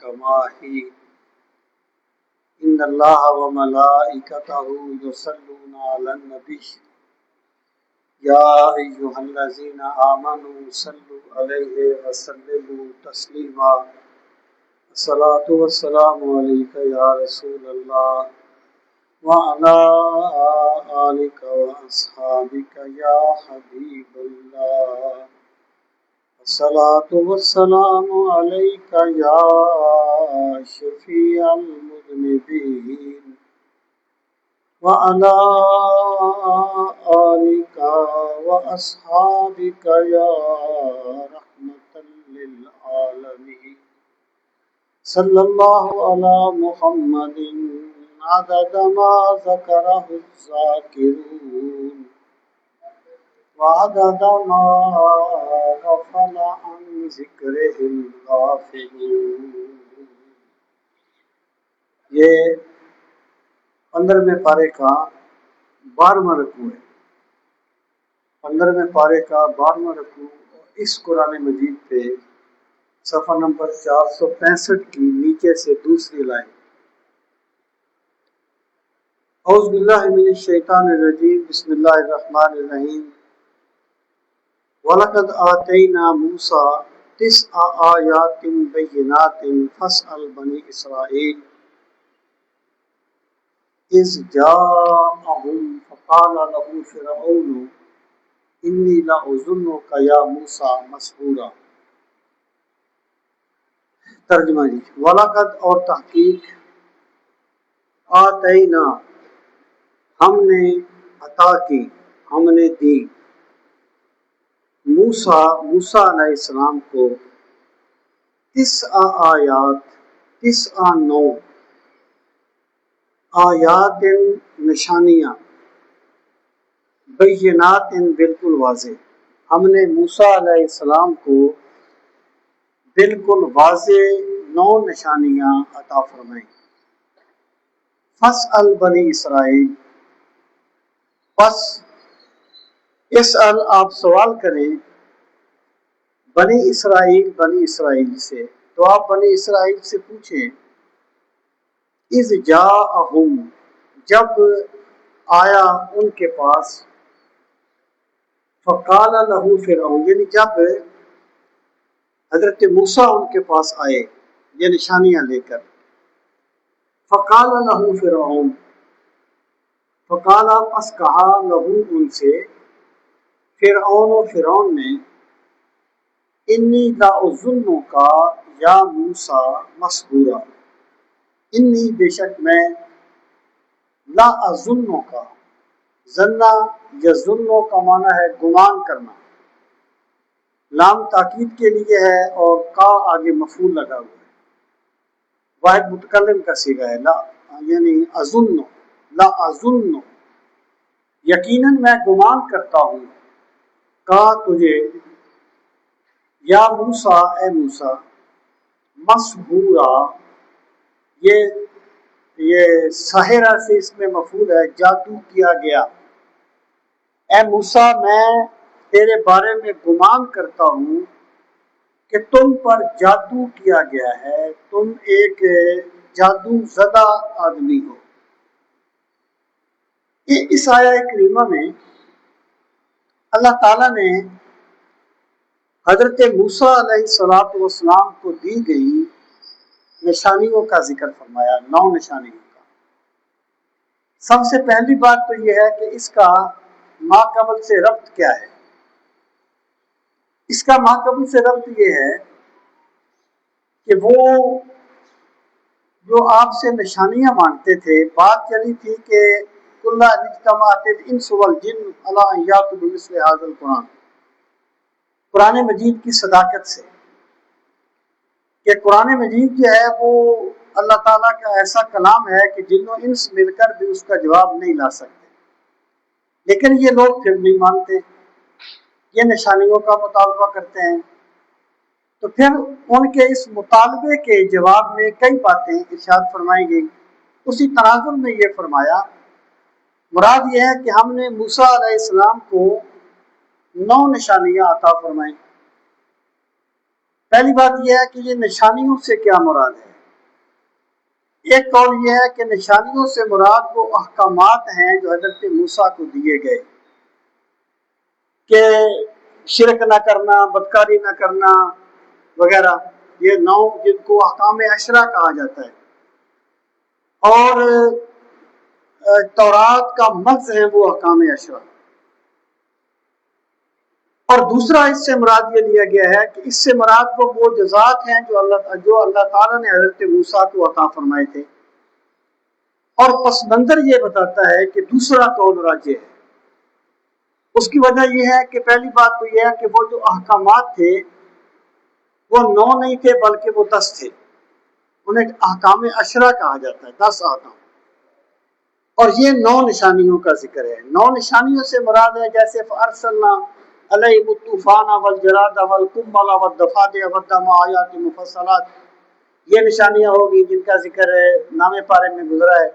كماهي إن الله وملائكته يصلون على النبي يا أيها الذين آمنوا صلوا عليه وسلموا تسليما الصلاة والسلام عليك يا رسول الله وعلى آلك وأصحابك يا حبيب الله الصلاة والسلام عليك يا شفيع المذنبين وعلى آلك وأصحابك يا رحمة للعالمين صلى الله على محمد عدد ما ذكره الذاكرون وعدد ما غفل عن ذکره الغافلون۔ یہ 15ویں پارے کا 12واں رکوع ہے۔ 15ویں پارے کا 12واں رکوع اس قرآن مجید پہ صفحہ نمبر 465 کی نیچے سے دوسری لائن۔ اعوذ باللہ من الشیطان الرجیم بسم اللہ الرحمن الرحیم وَلَقَدْ آتَيْنَا مُوسَىٰ 9 آیَاتٍ بَيِّنَاتٍ فَاسْأَلْ بَنِي إِسْرَائِيلَ إِذْ جَاءَهُمْ فَقَالَ لَهُ فِرْعَوْنُ إِنِّي لَأَظُنُّكَ يَا مُوسَىٰ مَسْحُورًا۔ ترجمہ جی، وَلَقَدْ اور تحقیق، آتَيْنَا ہم نے عطا کی، ہم نے دی، موسیٰ علیہ السلام کو 9 آیات، 9 آیات نشانیاں، بینات بالکل واضح۔ ہم نے موسیٰ علیہ السلام کو بالکل واضح 9 نشانیاں عطا فرمائیں۔ فَاسْأَلْ بنی اسرائیل، پس اسأل آپ سوال کریں، بنی اسرائیل سے، تو آپ بنی اسرائیل سے پوچھیں، اذ جاءہم جب آیا ان کے پاس، فقال لہ فرعون یعنی جب حضرت موسیٰ ان کے پاس آئے یہ نشانیاں لے کر، فقال لہ فرعون فقال پس کہا لہو ان سے، فرعون نے، انی لاظنک یا موسیٰ مسحورا، انی بے شک میں، لاظنک، ظنہ یظنو کا معنی ہے گمان کرنا، لام تاکید کے لیے ہے اور کا آگے مفعول لگا ہوا ہے، واحد متکلم کا صیغہ ہے، لا یعنی اظن، لاظن یقیناً میں گمان کرتا ہوں، کا تجھے، یا موسیٰ اے موسیٰ، مسحورا یہ ساحرہ سے اس میں مفعول ہے، جادو کیا گیا، اے موسیٰ میں تیرے بارے میں گمان کرتا ہوں کہ تم پر جادو کیا گیا ہے، تم ایک جادو زدہ آدمی ہو۔ اس آیہ کریمہ میں اللہ تعالیٰ نے حضرت موسیٰ علیہ السلام کو دی گئی نشانیوں کا ذکر فرمایا، 9 نشانیوں کا۔ سب سے پہلی بات تو یہ ہے کہ اس کا ماقبل سے ربط کیا ہے۔ اس کا ماقبل سے ربط یہ ہے کہ وہ جو آپ سے نشانیاں مانگتے تھے، بات چلی تھی کہ کُلَّ اجتمعت الانس والجن علی ان یاتوا بمثل ھذا القرآن، قرآن مجید کی صداقت سے کہ قرآن مجید جو ہے وہ اللہ تعالیٰ کا ایسا کلام ہے کہ جن و انس مل کر بھی اس کا جواب نہیں لا سکتے، لیکن یہ لوگ پھر نہیں مانتے، یہ نشانیوں کا مطالبہ کرتے ہیں۔ تو پھر ان کے اس مطالبے کے جواب میں کئی باتیں ارشاد فرمائی گئی۔ اسی تناظر میں یہ فرمایا، مراد یہ ہے کہ ہم نے موسیٰ علیہ السلام کو 9 نشانیاں عطا فرمائیں۔ پہلی بات یہ ہے کہ یہ نشانیوں سے کیا مراد ہے۔ ایک قول یہ ہے کہ نشانیوں سے مراد وہ احکامات ہیں جو حضرت موسیٰ کو دیے گئے کہ شرک نہ کرنا، بدکاری نہ کرنا وغیرہ، یہ 9 جن کو احکام عشرہ کہا جاتا ہے، اور تورات کا مغز ہے وہ احکام عشرہ۔ اور دوسرا اس سے مراد یہ لیا گیا ہے کہ اس سے مراد وہ معجزات ہیں جو اللہ تعالیٰ نے حضرت موسیٰ کو عطا فرمائے تھے۔ اور پس منظر یہ بتاتا ہے کہ دوسرا قول راجح ہے۔ اس کی وجہ یہ ہے کہ پہلی بات تو یہ ہے کہ وہ جو احکامات تھے وہ 9 نہیں تھے بلکہ وہ 10 تھے، انہیں احکام عشرہ کہا جاتا ہے، 10 احکام۔ اور یہ 9 نشانیوں کا ذکر ہے۔ 9 نشانیوں سے مراد ہے جیسے فَأَرْسَلْنَا عَلَيْهِمُ الطُّوفَانَ وَالْجَرَادَ وَالْقُمَّلَ وَالضَّفَادِعَ وَالدَّمَ آیَاتٍ مُفَصَّلَاتٍ، یہ نشانیاں ہوگی جن کا ذکر ہے نام پارے میں گزرا ہے۔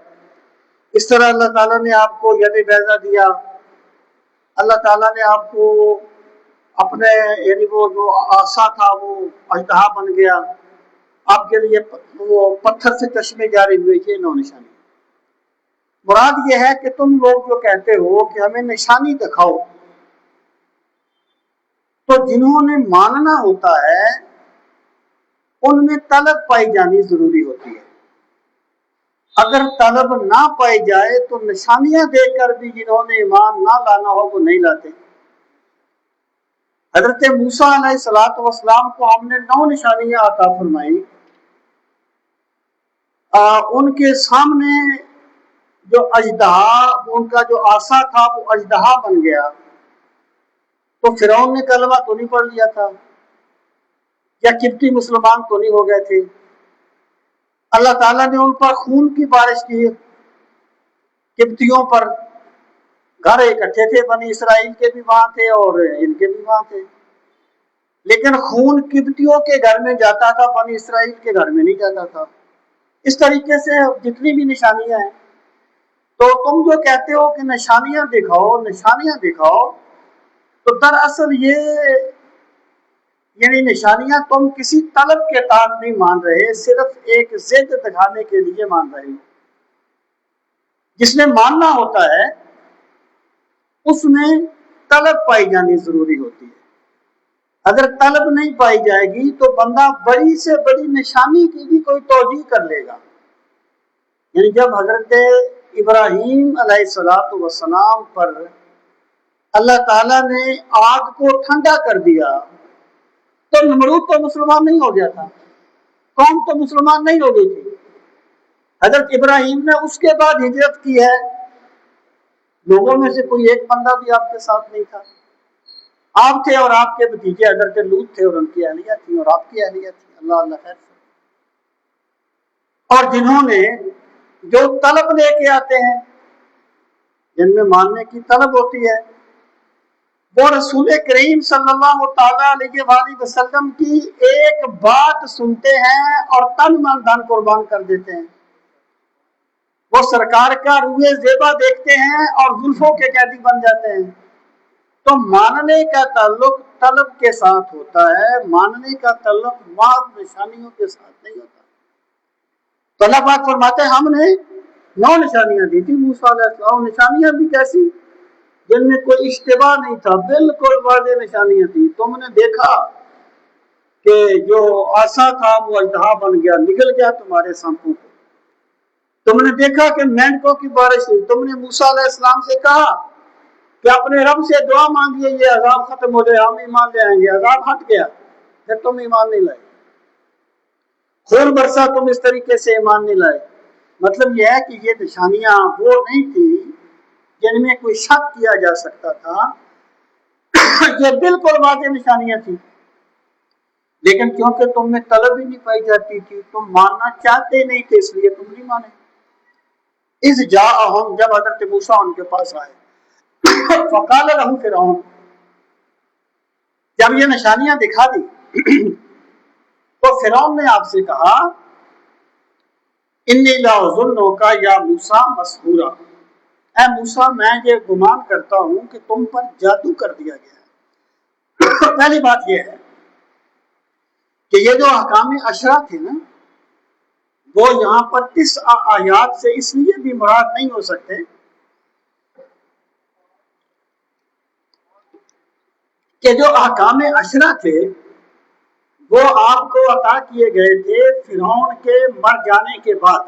اس طرح اللہ تعالیٰ نے آپ کو ید بیضا دیا، اللہ تعالیٰ نے آپ کو اپنے یعنی وہ جو عصا تھا وہ اژدہا بن گیا، آپ کے لیے وہ پتھر سے چشمے جاری ہوئے، یہ 9 نشانی۔ مراد یہ ہے کہ تم لوگ جو کہتے ہو کہ ہمیں نشانی دکھاؤ، تو جنہوں نے ماننا ہوتا ہے ان میں طلب پائی جانی ضروری ہوتی ہے۔ اگر طلب نہ پائی جائے تو نشانیاں دے کر بھی جنہوں نے ایمان نہ لانا ہو وہ نہیں لاتے۔ حضرت موسیٰ علیہ السلام کو ہم نے 9 نشانیاں عطا فرمائی، ان کے سامنے جو اژدہا، ان کا جو عصا تھا وہ اژدہا بن گیا، تو فرعون نے کلمہ تو نہیں پڑھ لیا تھا، یا قبطی مسلمان تو نہیں ہو گئے تھے؟ اللہ تعالیٰ نے ان پر خون کی بارش کی، قبطیوں پر، گھر اکٹھے تھے، بنی اسرائیل کے بھی وہاں تھے اور ان کے بھی وہاں تھے، لیکن خون قبطیوں کے گھر میں جاتا تھا، بنی اسرائیل کے گھر میں نہیں جاتا تھا۔ اس طریقے سے جتنی بھی نشانیاں ہیں، تو تم جو کہتے ہو کہ نشانیاں دکھاؤ، تو دراصل یہ یعنی نشانیاں تم کسی طلب کے تحت نہیں مان رہے، صرف ایک ضد دکھانے کے لیے مان رہے۔ جس نے ماننا ہوتا ہے اس میں طلب پائی جانی ضروری ہوتی ہے۔ اگر طلب نہیں پائی جائے گی تو بندہ بڑی سے بڑی نشانی کی بھی کوئی توجیہ کر لے گا۔ یعنی جب حضرت ابراہیم علیہ السلام پر اللہ تعالیٰ نے آگ کو ٹھنڈا کر دیا تو نمرود تو مسلمان نہیں ہو گیا تھا، قوم تو مسلمان نہیں ہو گئی تھی۔ حضرت ابراہیم نے اس کے بعد ہجرت کی ہے، لوگوں میں سے کوئی ایک بندہ بھی آپ کے ساتھ نہیں تھا، آپ تھے اور آپ کے بھتیجے حضرت لوط تھے اور ان کی اہلیہ تھی اور آپ کی اہلیہ تھی، اللہ خیر سے۔ اور جنہوں نے جو طلب لے کے آتے ہیں، جن میں ماننے کی طلب ہوتی ہے، وہ رسول کریم صلی اللہ تعالیٰ علیہ وآلہ وسلم کی ایک بات سنتے ہیں اور تن من دھن قربان کر دیتے ہیں۔ وہ سرکار کا روئے زیبا دیکھتے ہیں اور زلفوں کے قیدی بن جاتے ہیں۔ تو ماننے کا تعلق طلب کے ساتھ ہوتا ہے، ماننے کا تعلق محض نشانیوں کے ساتھ نہیں ہوتا۔ تو اللہ پاک فرماتے ہیں ہم نے 9 نشانیاں دی تھی موسیٰ علیہ السلام، نشانیاں بھی کیسی جن میں کوئی اشتباہ نہیں تھا، بالکل واضح نشانیاں تھی۔ تم نے دیکھا کہ جو عصا تھا وہ اژدہا بن گیا، نگل گیا تمہارے سانپوں کو۔ تم نے دیکھا کہ مینڈکوں کی بارش ہوئی، تم نے موسیٰ علیہ السلام سے کہا کہ اپنے رب سے دعا مانگیے یہ عذاب ختم ہو جائے، ہم ایمان لے آئیں گے، عذاب ہٹ گیا، پھر تم ایمان نہیں لائے۔ خون برسا، تم اس طریقے سے ایمان نہیں لائے۔ مطلب یہ ہے کہ یہ نشانیاں وہ نہیں تھی جن میں کوئی شک کیا جا سکتا تھا، یہ بالکل واضح نشانیاں تھیں، لیکن کیونکہ تم میں طلب ہی نہیں پائی جاتی تھی، تم ماننا چاہتے نہیں تھے، اس لیے تم نہیں مانے۔ اذ جاءہم، جب حضرت موسیٰ ان کے پاس آئے، فقال لہ فرعون، جب یہ نشانیاں دکھا دی تو فرعون نے آپ سے کہا انی لاظنک یا موسیٰ مسحورا، اے موسیٰ میں یہ گمان کرتا ہوں کہ تم پر جادو کر دیا گیا ہے۔ پہلی بات یہ ہے کہ یہ جو احکام عشرہ تھے نا، وہ یہاں پر اس آیات سے اس لیے بھی مراد نہیں ہو سکتے کہ جو احکام عشرہ تھے وہ آپ کو عطا کیے گئے تھے فرعون کے مر جانے کے بعد.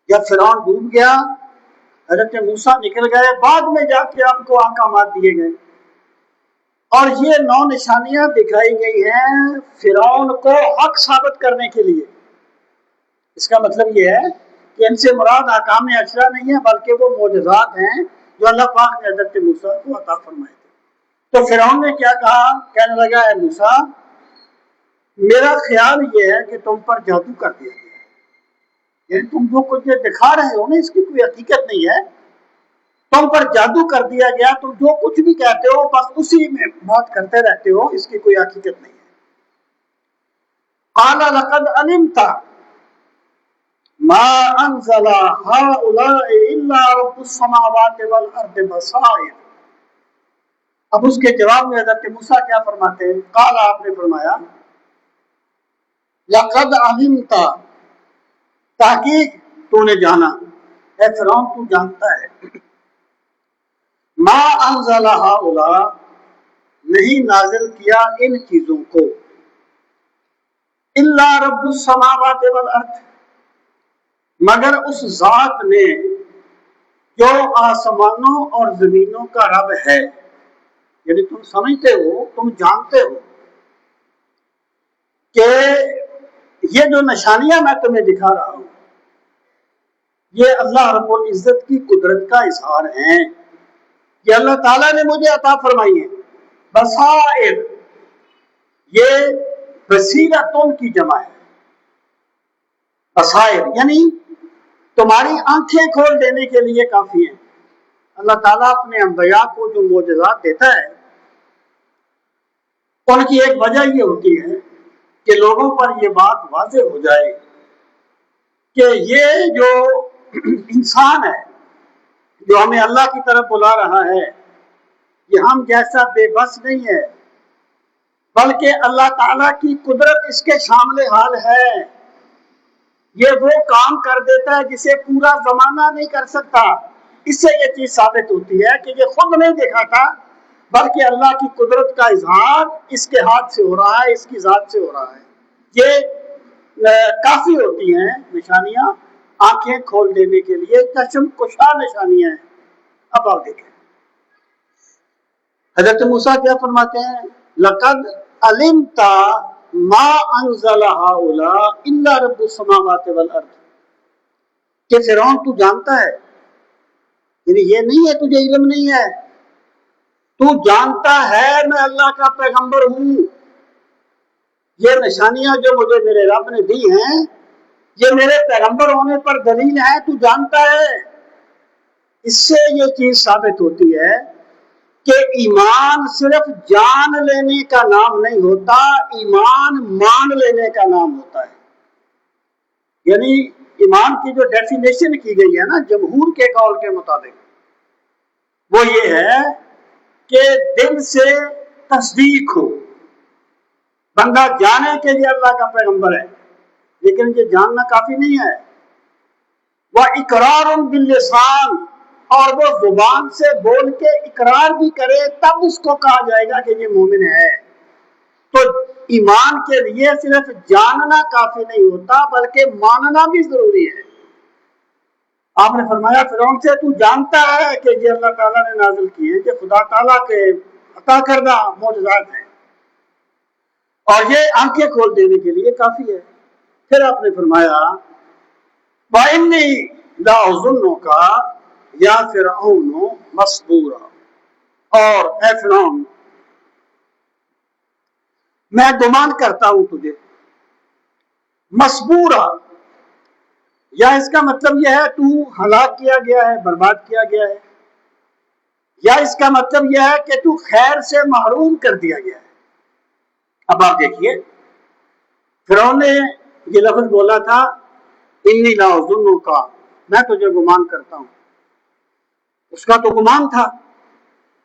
جب فرعون ڈوب گیا، حضرت موسیٰ نکل گئے، بعد میں جا کے آپ کو احکامات دیے گئے. اور یہ 9 نشانیاں دکھائی گئی ہیں فرعون کو حق ثابت کرنے کے لیے. اس کا مطلب یہ ہے کہ ان سے مراد احکام عشرہ نہیں ہے، بلکہ وہ معجزات ہیں جو اللہ پاک نے حضرت موسیٰ کو عطا فرمائے تھے. تو فرعون نے کیا کہا؟ کہنے لگا اے موسیٰ، میرا خیال یہ ہے کہ تم پر جادو کر دیا گیا، یعنی تم جو کچھ دکھا رہے ہو نا اس کی کوئی حقیقت نہیں ہے، تم پر جادو کر دیا گیا، تم جو کچھ بھی کہتے ہو بس اسی میں بات کرتے رہتے ہو، اس کی کوئی حقیقت نہیں ہے. قال لقد علمت ما انزل هؤلاء الا رب السماوات والارض بصائر. اب اس کے جواب میں حضرت موسیٰ کیا فرماتے ہیں؟ قال، آپ نے فرمایا، لقد علمت، تحقیق تو نے جانا، اے فرعون تو جانتا ہے، ما انزل هؤلاء، نہیں نازل کیا ان چیزوں کو، الا رب السماوات والارض، مگر اس ذات نے جو آسمانوں اور زمینوں کا رب ہے. یعنی تم سمجھتے ہو، تم جانتے ہو کہ یہ جو نشانیاں میں تمہیں دکھا رہا ہوں یہ اللہ رب العزت کی قدرت کا اظہار ہیں، یہ اللہ تعالیٰ نے مجھے عطا فرمائی ہے. بصائر، یہ بصیرتوں کی جمع ہے. بصائر یعنی تمہاری آنکھیں کھول دینے کے لیے کافی ہیں. اللہ تعالیٰ اپنے انبیاء کو جو معجزات دیتا ہے ان کی ایک وجہ یہ ہوتی ہے کہ لوگوں پر یہ بات واضح ہو جائے کہ یہ جو انسان ہے جو ہمیں اللہ کی طرف بلا رہا ہے یہ ہم جیسا بے بس نہیں ہے، بلکہ اللہ تعالیٰ کی قدرت اس کے شامل حال ہے. یہ وہ کام کر دیتا ہے جسے پورا زمانہ نہیں کر سکتا. اس سے یہ چیز ثابت ہوتی ہے کہ یہ خود نہیں دکھاتا بلکہ اللہ کی قدرت کا اظہار اس کے ہاتھ سے ہو رہا ہے، اس کی ذات سے ہو رہا ہے. یہ کافی ہوتی ہیں نشانیاں آنکھیں کھول دینے کے لیے، چشم کشا نشانیاں ہیں. اب آپ دیکھیں حضرت موسیٰ کیا فرماتے ہیں؟ لقد علمت ما انزل هؤلاء الا رب السماوات والارض، کہ فرعون تو جانتا ہے، یعنی یہ نہیں ہے تجھے علم نہیں ہے، تو جانتا ہے میں اللہ کا پیغمبر ہوں. یہ نشانیاں جو مجھے میرے رب نے دی ہیں یہ میرے پیغمبر ہونے پر دلیل ہے، تو جانتا ہے. اس سے یہ چیز ثابت ہوتی ہے کہ ایمان صرف جان لینے کا نام نہیں ہوتا، ایمان مان لینے کا نام ہوتا ہے. یعنی ایمان کی جو ڈیفینیشن کی گئی ہے نا جمہور کے قول کے مطابق وہ یہ ہے کہ دل سے تصدیق ہو، بندہ جانے کے لیے اللہ کا پیغمبر ہے، لیکن یہ جاننا کافی نہیں ہے. وہ اقرار باللسان، اور وہ زبان سے بول کے اقرار بھی کرے تب اس کو کہا جائے گا کہ یہ مومن ہے. تو ایمان کے لیے صرف جاننا کافی نہیں ہوتا بلکہ ماننا بھی ضروری ہے. آپ نے فرمایا فرعون سے تو جانتا ہے کہ یہ اللہ تعالیٰ نے نازل کیے، کہ خدا تعالیٰ کے عطا کردہ معجزات ہیں، اور یہ آنکھیں کھول دینے کے لیے کافی ہے. پھر آپ نے فرمایا وَإِنِّي لَأَظُنُّكَ یا فرعون مَصْبُورًا، اور اے فرعون میں گمان کرتا ہوں تجھے. مصبورا، یا اس کا مطلب یہ ہے تو ہلاک کیا گیا ہے، برباد کیا گیا ہے، یا اس کا مطلب یہ ہے کہ تو خیر سے محروم کر دیا گیا ہے. اب آپ دیکھیے فرعون نے یہ لفظ بولا تھا انی لاظنک، میں تجھے گمان کرتا ہوں. اس کا تو گمان تھا،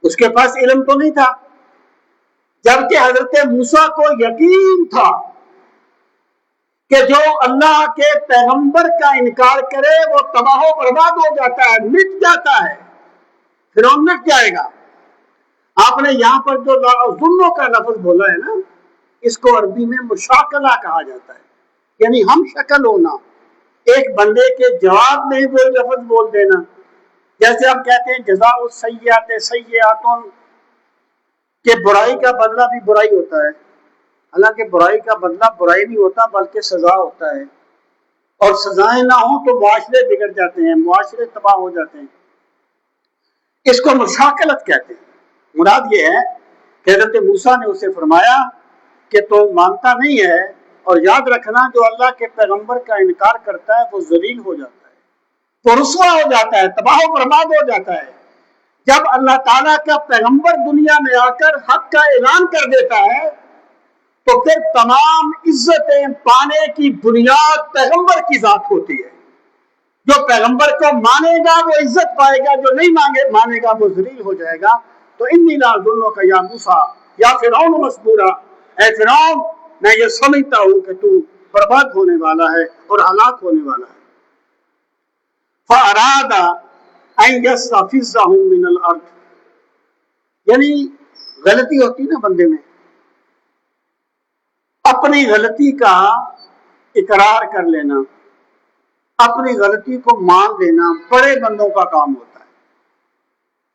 اس کے پاس علم تو نہیں تھا، جبکہ حضرت موسیٰ کو یقین تھا کہ جو اللہ کے پیغمبر کا انکار کرے وہ تباہ و برباد ہو جاتا ہے، مٹ جاتا ہے، فرعون مٹ جائے گا۔ آپ نے یہاں پر جو ظلموں کا لفظ بولا ہے نا، اس کو عربی میں مشاکلہ کہا جاتا ہے، یعنی ہم شکل ہونا، ایک بندے کے جواب میں ہی کوئی لفظ بول دینا۔ جیسے آپ کہتے ہیں جزاء السیئات سیئات، کہ برائی کا بدلہ بھی برائی ہوتا ہے، حالانکہ برائی کا بدلہ برائی نہیں ہوتا بلکہ سزا ہوتا ہے، اور سزائیں نہ ہوں تو معاشرے بگڑ جاتے ہیں، معاشرے تباہ ہو جاتے ہیں۔ اس کو مشاکلت کہتے ہیں۔ مراد یہ ہے کہ حضرت موسیٰ نے اسے فرمایا کہ تو مانتا نہیں ہے، اور یاد رکھنا جو اللہ کے پیغمبر کا انکار کرتا ہے وہ ذلیل ہو جاتا ہے، وہ رسوا ہو جاتا ہے، تباہ و برباد ہو جاتا ہے۔ جب اللہ تعالیٰ کا پیغمبر دنیا میں آ کر حق کا اعلان کر دیتا ہے تو پھر تمام عزتیں پانے کی بنیاد پیغمبر کی ذات ہوتی ہے۔ جو پیغمبر کو مانے گا وہ عزت پائے گا، جو نہیں مانے گا وہ ذلیل ہو جائے گا۔ تو انی لاظنک یا موسیٰ یا فرعون مسبورا، اے فرعون میں یہ سمجھتا ہوں کہ تو برباد ہونے والا ہے اور ہلاک ہونے والا ہے۔ فَأَرَادَ أَن يَسْتَفِزَّهُم مِّنَ الْأَرْضِ، یعنی غلطی ہوتی نا بندے میں، اپنی غلطی کا اقرار کر لینا، اپنی غلطی کو مان لینا بڑے بندوں کا کام ہوتا ہے۔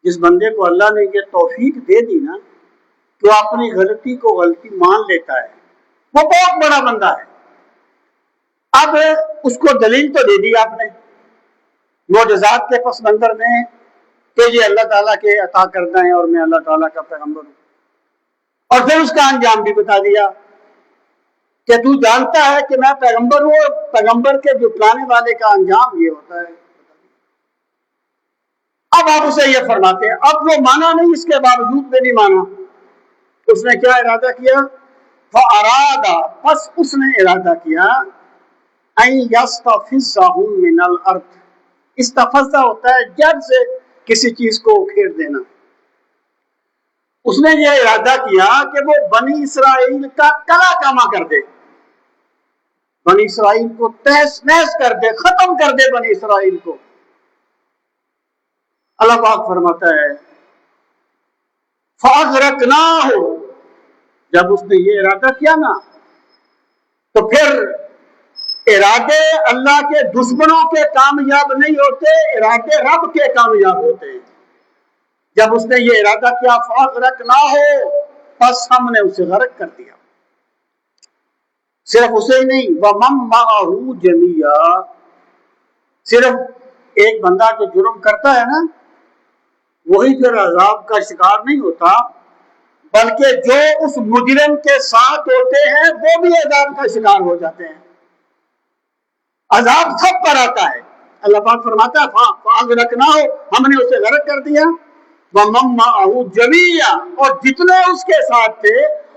جس بندے کو اللہ نے یہ توفیق دے دی نا کہ وہ اپنی غلطی کو غلطی مان لیتا ہے، وہ بہت بڑا بندہ ہے۔ اب اس کو دلیل تو دے دی آپ نے معجزات کے پس منظر میں کہ یہ اللہ تعالیٰ کے عطا کردہ ہیں اور میں اللہ تعالیٰ کا پیغمبر ہوں، اور پھر اس کا انجام بھی بتا دیا کہ تو جانتا ہے کہ میں پیغمبر ہوں، اور پیغمبر کے جھٹلانے والے کا انجام یہ ہوتا ہے۔ اب آپ اسے یہ فرماتے ہیں، اب وہ مانا نہیں، اس کے باوجود بھی نہیں مانا۔ اس نے کیا ارادہ کیا؟ فَأَرَادَ، پس اس نے ارادہ کیا، أَن يَسْتَفِزَّهُم مِّنَ الْأَرْضِ، استفزہ ہوتا ہے جڑ سے کسی چیز کو اکھیڑ دینا۔ اس نے یہ ارادہ کیا کہ وہ بنی اسرائیل کا کلا کما کر دے، بنی اسرائیل کو تہس نہس کر دے، ختم کر دے بنی اسرائیل کو۔ اللہ پاک فرماتا ہے فَأَغْرَقْنَاهُ، جب اس نے یہ ارادہ کیا نا تو پھر ارادے اللہ کے دشمنوں کے کامیاب نہیں ہوتے، ارادے رب کے کامیاب ہوتے ہیں۔ جب اس نے یہ ارادہ کیا فَأَغْرَقْنَاهُ، پس ہم نے اسے غرق کر دیا۔ صرف اسے ہی نہیں، وَمَن مَّعَهُ جَمِيعًا، صرف ایک بندہ جو جرم کرتا ہے نا وہی پھر عذاب کا شکار نہیں ہوتا، بلکہ جو اس مجرم کے ساتھ ہوتے ہیں وہ بھی عذاب کا شکار ہو جاتے ہیں۔ عذاب سب پر آتا ہے۔ اللہ پاک فرماتا ہے فَأَغْرَقْنَاهُ، ہم نے اسے غرق کر دیا، وَمَن مَّعَهُ جَمِيعًا، اور جتنے اس کے ساتھ تھے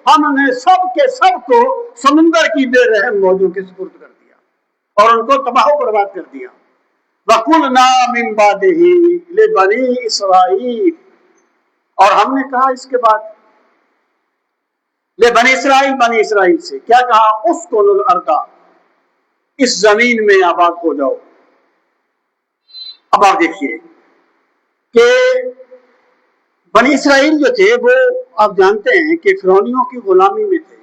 ہم نے سب کے سب کو سمندر کی بے رحم موجوں کے سپرد کر دیا اور ان کو تباہ و برباد کر دیا۔ وَقُلْنَا مِن بَعْدِهِ لِبَنِي إِسْرَائِيلَ، اور ہم نے کہا اس کے بعد بنی اسرائیل، بنی اسرائیل سے کیا کہا؟ اسکنوا الارض، اس زمین میں آباد ہو جاؤ۔ اب آپ دیکھیے کہ بنی اسرائیل جو تھے وہ آپ جانتے ہیں کہ فرعونیوں کی غلامی میں تھے،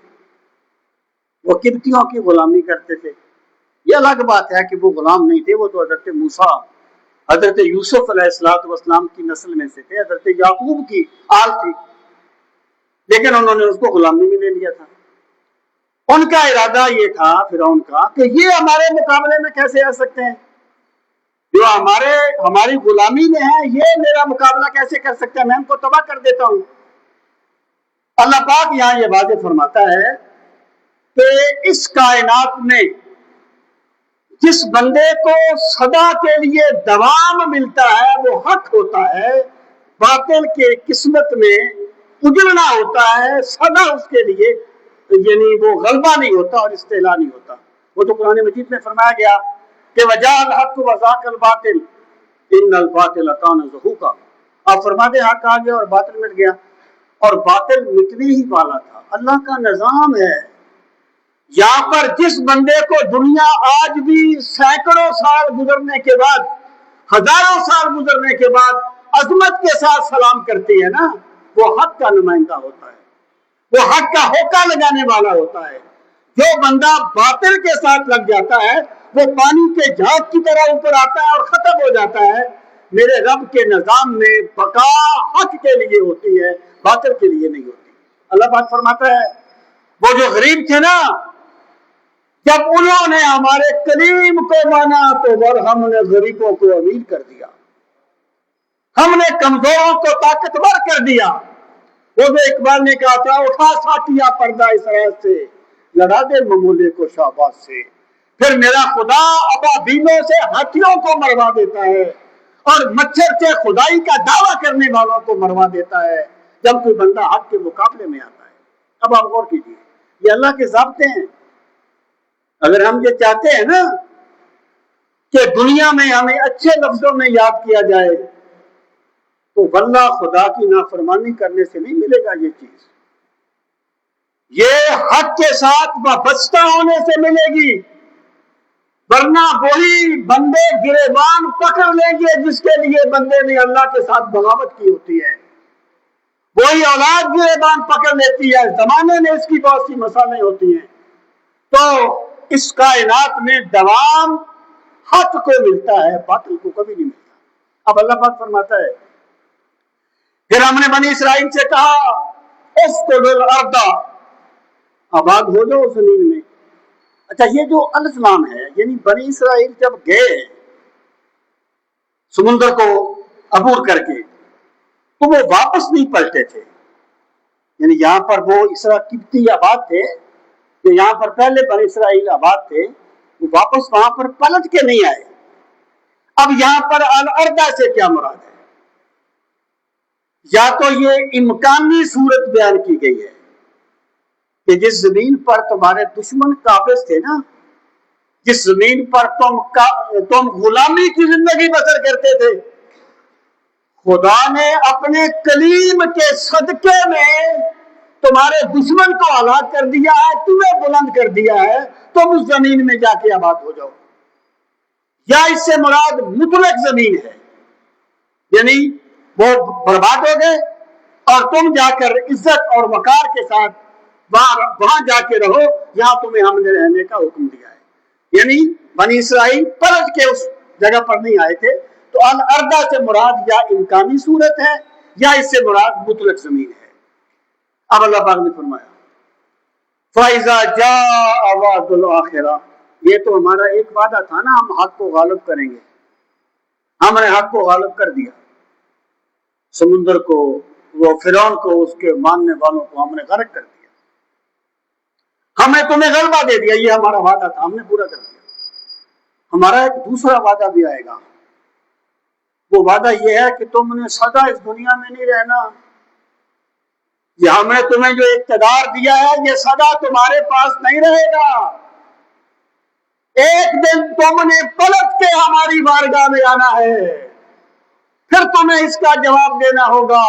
وہ قبطیوں کی غلامی کرتے تھے۔ یہ الگ بات ہے کہ وہ غلام نہیں تھے، وہ تو حضرت موسیٰ، حضرت یوسف علیہ السلام کی نسل میں سے تھے، حضرت یعقوب کی آل تھی، لیکن انہوں نے اس کو غلامی میں لے لیا تھا۔ ان کا ارادہ یہ تھا فرعون کا کہ یہ ہمارے مقابلے میں کیسے آ سکتے ہیں، جو ہماری غلامی میں ہیں یہ میرا مقابلہ کیسے کر سکتے ہیں، میں ان کو تباہ کر دیتا ہوں۔ اللہ پاک یہاں یہ واضح فرماتا ہے کہ اس کائنات میں جس بندے کو سدا کے لیے دوام ملتا ہے وہ حق ہوتا ہے، باطل کے قسمت میں اجڑنا ہوتا ہے، سدا اس کے لیے یعنی وہ غلبہ نہیں ہوتا اور استعلا نہیں ہوتا۔ وہ تو قرآن مجید میں فرمایا گیا کہ وَجَاءَ الْحَقُّ وَزَاقَ الْبَاطِلُ إِنَّ الْبَاطِلَ كَانَ زَهُوقًا، آپ فرماتے ہیں حق آ گیا اور باطل مٹ گیا، اور باطل مٹنے ہی والا تھا۔ اللہ کا نظام ہے یہاں پر جس بندے کو دنیا آج بھی سینکڑوں سال گزرنے کے بعد، ہزاروں سال گزرنے کے بعد عظمت کے ساتھ سلام کرتی ہے نا، وہ حق کا نمائندہ ہوتا ہے، وہ حق کا ہوکا لگانے والا ہوتا ہے۔ جو بندہ باطل کے ساتھ لگ جاتا ہے وہ پانی کے جھاگ کی طرح اوپر آتا ہے اور ختم ہو جاتا ہے۔ میرے رب کے نظام میں بقا حق کے لیے ہوتی ہے، باطل کے لیے نہیں ہوتی۔ اللہ پاک فرماتا ہے وہ جو غریب تھے نا، جب انہوں نے ہمارے کلیم کو مانا تو ہم نے غریبوں کو امیر کر دیا، ہم نے کمزوروں کو طاقتور کر دیا۔ وہ جو اقبال نے کہا تھا، اٹھا ساتیا پردہ اس راز سے، لڑا دے ممولے کو شہباز سے۔ پھر میرا خدا ابابیلوں سے ہاتھیوں کو مروا دیتا ہے اور مچھر سے خدائی کا دعویٰ کرنے والوں کو مروا دیتا ہے جب کوئی بندہ حق کے مقابلے میں آتا ہے۔ اب آپ غور کیجیے، یہ اللہ کے ضابطے ہیں۔ اگر ہم یہ چاہتے ہیں نا کہ دنیا میں ہمیں اچھے لفظوں میں یاد کیا جائے تو واللہ خدا کی نافرمانی کرنے سے نہیں ملے گا یہ چیز، یہ حق کے ساتھ وابستہ ہونے سے ملے گی، ورنہ وہی بندے گریبان پکڑ لیں گے جس کے لیے بندے نے اللہ کے ساتھ بغاوت کی ہوتی ہے، وہی اولاد گریبان پکڑ لیتی ہے۔ زمانے میں اس کی بہت سی مثالیں ہوتی ہیں۔ تو اس کائنات میں دوام حق کو ملتا ہے، باطل کو کبھی نہیں ملتا۔ اب اللہ پاک فرماتا ہے پھر ہم نے بنی اسرائیل سے کہا اسکن الارض، آباد ہو جاؤ زمین میں۔ اچھا، یہ جو الزام ہے، یعنی بنی اسرائیل جب گئے سمندر کو عبور کر کے تو وہ واپس نہیں پلٹے تھے، یعنی یہاں پر وہ قبطی آباد تھے، جو یہاں پر پہلے بنی اسرائیل آباد تھے، وہ واپس وہاں پر پلٹ کے نہیں آئے۔ اب یہاں پر الارض سے کیا مراد ہے؟ یا تو یہ امکانی صورت بیان کی گئی ہے کہ جس زمین پر تمہارے دشمن قابض تھے نا، جس زمین پر تم غلامی کی زندگی بسر کرتے تھے، خدا نے اپنے کلیم کے صدقے میں تمہارے دشمن کو ہلاک کر دیا ہے، تمہیں بلند کر دیا ہے، تم اس زمین میں جا کے آباد ہو جاؤ۔ یا اس سے مراد مطلق زمین ہے، یعنی وہ برباد ہو گئے اور تم جا کر عزت اور وقار کے ساتھ وہاں جا کے رہو، یہاں تمہیں ہم نے رہنے کا حکم دیا ہے۔ یعنی بنی اسرائیل پلٹ کے اس جگہ پر نہیں آئے تھے، تو الارض سے مراد یا امکانی صورت ہے یا اس سے مراد مطلق زمین ہے۔ اب اللہ پاک نے فرمایا فَإِذَا جَاءَ وَعْدُ الْآخِرَةِ، یہ تو ہمارا ایک وعدہ تھا نا، ہم حق کو غالب کریں گے، ہم نے حق کو غالب کر دیا، سمندر کو، وہ فرعون کو، اس کے ماننے والوں کو ہم نے غرق کر دیا، ہم نے تمہیں غلبہ دے دیا، یہ ہمارا وعدہ تھا، ہم نے پورا کر دیا۔ ہمارا ایک دوسرا وعدہ بھی آئے گا، وہ وعدہ یہ ہے کہ تم نے سدا اس دنیا میں نہیں رہنا، یہ ہم نے تمہیں جو اقتدار دیا ہے یہ سدا تمہارے پاس نہیں رہے گا، ایک دن تم نے پلٹ کے ہماری بارگاہ میں آنا ہے، پھر تمہیں اس کا جواب دینا ہوگا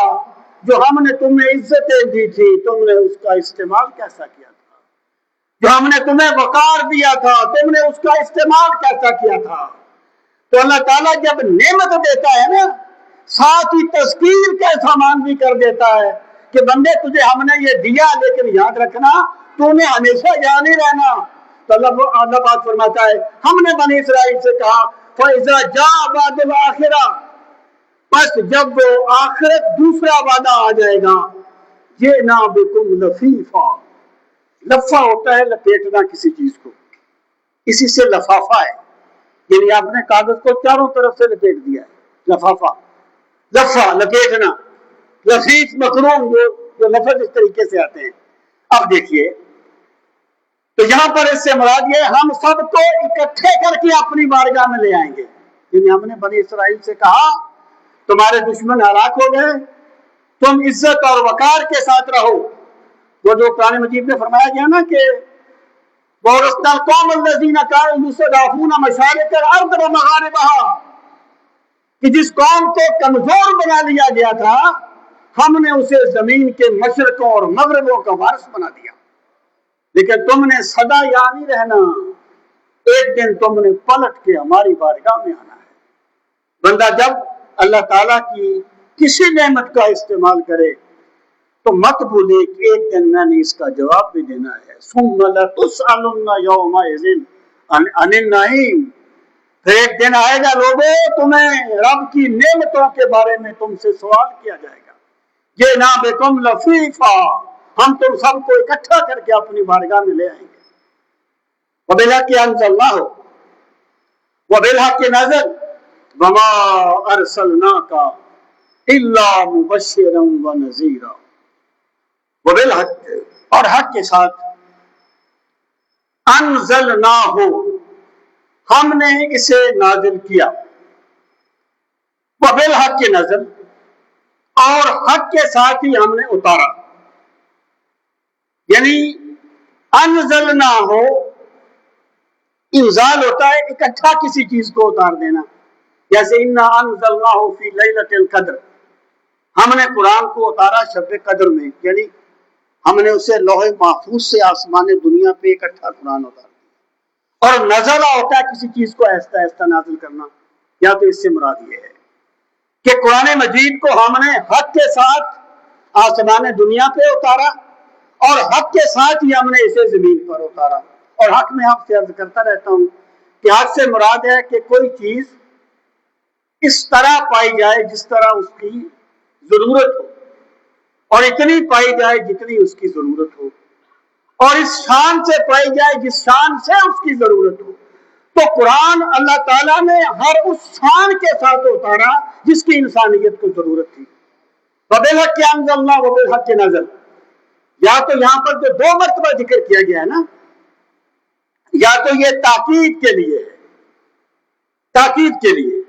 جو ہم نے تمہیں عزتیں دی تھی تم نے اس کا استعمال کیسا کیا تھا، جو ہم نے تمہیں وقار دیا تھا تم نے اس کا استعمال کیسا کیا تھا۔ تو اللہ تعالیٰ جب نعمت دیتا ہے نا، ساتھ ہی تذکیر کا سامان بھی کر دیتا ہے کہ بندے تجھے ہم نے یہ دیا، لیکن یاد رکھنا تو نے ہمیشہ یہاں نہیں رہنا۔ تو اللہ پاک فرماتا ہے ہم نے بنی اسرائیل سے کہا فَإِذَا جَاءَ وَعْدُ الْآخِرَةِ، بس جب وہ آخرت دوسرا وعدہ آ جائے گا، جِئْنَا بِكُمْ لَفِيفًا، لفہ ہوتا ہے لپیٹنا کسی چیز کو، اسی سے لفافہ ہے، یعنی آپ نے کاغذ کو چاروں طرف سے لپیٹ دیا ہے، لفافہ، لفہ لپیٹنا، لفیف مکرون جو لفظ اس طریقے سے آتے ہیں۔ اب دیکھیے تو یہاں پر اس سے مراد یہ ہم سب کو اکٹھے کر کے اپنی بارگاہ میں لے آئیں گے، یعنی ہم نے بنی اسرائیل سے کہا تمہارے دشمن ہلاک ہو گئے، تم عزت اور وقار کے ساتھ رہو۔ وہ جو قرآن مجید میں فرمایا گیا نا کہ وَأَوْرَثْنَا الْقَوْمَ الَّذِينَ كَانُوا يُسْتَضْعَفُونَ مَشَارِقَ الْأَرْضِ وَمَغَارِبَهَا، کہ جس قوم کو کمزور بنا لیا گیا تھا ہم نے اسے زمین کے مشرقوں اور مغربوں کا وارث بنا دیا۔ لیکن تم نے سدا یہاں نہیں رہنا، ایک دن تم نے پلٹ کے ہماری بارگاہ میں آنا ہے۔ بندہ جب اللہ تعالیٰ کی کسی نعمت کا استعمال کرے تو مت بھولے کہ ایک دن میں نے اس کا جواب بھی دینا ہے۔ ثم لتسألن یومئذ عن النعیم، پھر ایک دن آئے گا لوگوں تمہیں رب کی نعمتوں کے بارے میں تم سے سوال کیا جائے گا۔ یہ نا بکم لفیفا، ہم تم سب کو اکٹھا کر کے اپنی بارگاہ میں لے آئیں گے۔ وبالحق انزلناہ وبالحق نزل وما ارسلناک الا مبشرا ونذیرا، وبالحق اور حق کے ساتھ، انزلناہ ہم نے اسے نازل کیا، وبالحق نزل اور حق کے ساتھ ہی ہم نے اتارا، یعنی انزلناہ انزال ہوتا ہے اکٹھا کسی چیز کو اتار دینا، جیسے انا انزلناہ فی لیلۃ القدر، ہم نے قرآن کو اتارا شب قدر میں، یعنی ہم نے اسے لوح محفوظ سے آسمان دنیا پہ اکٹھا قرآن اتار دیا۔ اور نزلہ ہوتا ہے کسی چیز کو آہستہ آہستہ نازل کرنا، یا تو اس سے مراد یہ ہے کہ قرآن مجید کو ہم نے حق کے ساتھ آسمان دنیا پہ اتارا اور حق کے ساتھ ہی ہم نے اسے زمین پر اتارا۔ اور حق میں آپ سے عرض کرتا رہتا ہوں کہ حق سے مراد ہے کہ کوئی چیز اس طرح پائی جائے جس طرح اس کی ضرورت ہو، اور اتنی پائی جائے جتنی اس کی ضرورت ہو، اور اس شان سے پائی جائے جس شان سے اس کی ضرورت ہو۔ تو قرآن اللہ تعالیٰ نے ہر اس شان کے ساتھ اتارا جس کی انسانیت کو ضرورت تھی۔ وبالحق انزلنا وبالحق نزل، یا تو یہاں پر جو دو مرتبہ ذکر کیا گیا ہے نا، یا تو یہ تاکید کے لیے ہے، تاکید کے لیے،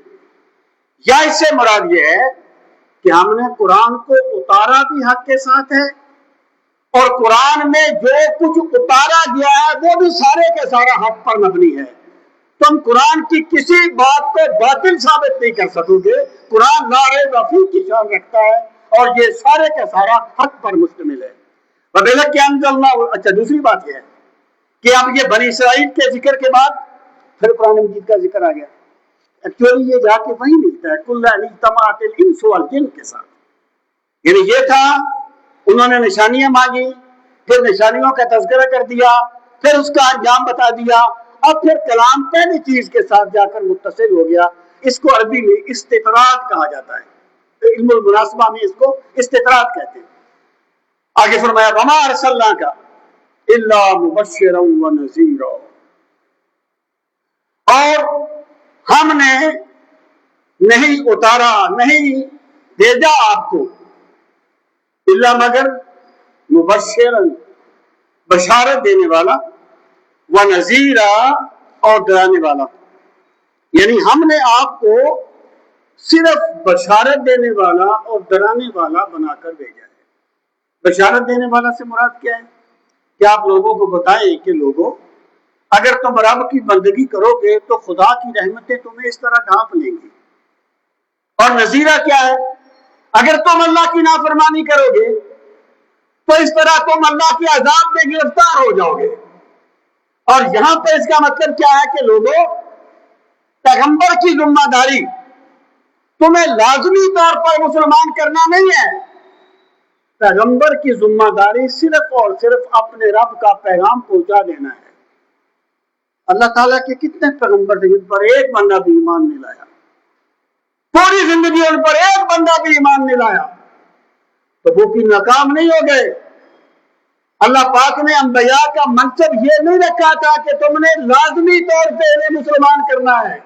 یا اس سے مراد یہ ہے کہ ہم نے قرآن کو اتارا بھی حق کے ساتھ ہے، اور قرآن میں جو کچھ اتارا گیا ہے وہ بھی سارے کے سارا حق پر مبنی ہے۔ تم قرآن کی کسی بات کو باطل ثابت نہیں کر سکو گے، قرآن لا ریب فیہ کی شان رکھتا ہے اور یہ سارے کا سارا حق پر مشتمل ہے۔ وبالحق انزلنا، اچھا دوسری بات یہ ہے کہ اب یہ بنی اسرائیل کے ذکر کے بعد پھر قرآن مجید کا ذکر آ گیا۔ ایکچولی یہ جا کے وہی ملتا ہے کل اجتمعت الانس والجن کے ساتھ، یعنی یہ تھا انہوں نے نشانیاں مانگی، پھر نشانیوں کا تذکرہ کر دیا، پھر اس کا انجام بتا دیا، اب پھر کلام پہلی چیز کے ساتھ جا کر متصل ہو گیا۔ اس کو عربی میں استطراد کہا جاتا ہے، علم المناسبہ میں اس کو استطراد کہتے ہیں۔ آگے فرمایا وما ارسلناک الا مبشرا ونذیرا، اور ہم نے نہیں اتارا، نہیں بھیجا آپ کو، الا مگر مبشرا بشارت دینے والا، ونذیرا اور ڈرانے والا، یعنی ہم نے آپ کو صرف بشارت دینے والا اور ڈرانے والا بنا کر بھیجا ہے۔ بشارت دینے والا سے مراد کیا ہے کہ آپ لوگوں کو بتائیں کہ لوگوں اگر تم رب کی بندگی کرو گے تو خدا کی رحمتیں تمہیں اس طرح ڈھانپ لیں گی، اور نذیرہ کیا ہے، اگر تم اللہ کی نافرمانی کرو گے تو اس طرح تم اللہ کے عذاب میں گرفتار ہو جاؤ گے۔ اور یہاں پہ اس کا مطلب کیا ہے کہ لوگوں پیغمبر کی ذمہ داری تمہیں لازمی طور پر مسلمان کرنا نہیں ہے، پیغمبر کی ذمہ داری صرف اور صرف اپنے رب کا پیغام پہنچا دینا ہے۔ اللہ تعالیٰ کے کتنے پیغمبر تھے جن پر ایک بندہ بھی ایمان نہیں لایا، پوری زندگی ان پر ایک بندہ بھی ایمان نہیں لایا، تو وہ بھی ناکام نہیں ہو گئے۔ اللہ پاک نے انبیاء کا منصب یہ نہیں رکھا تھا کہ تم نے لازمی طور پہ انہیں مسلمان کرنا ہے،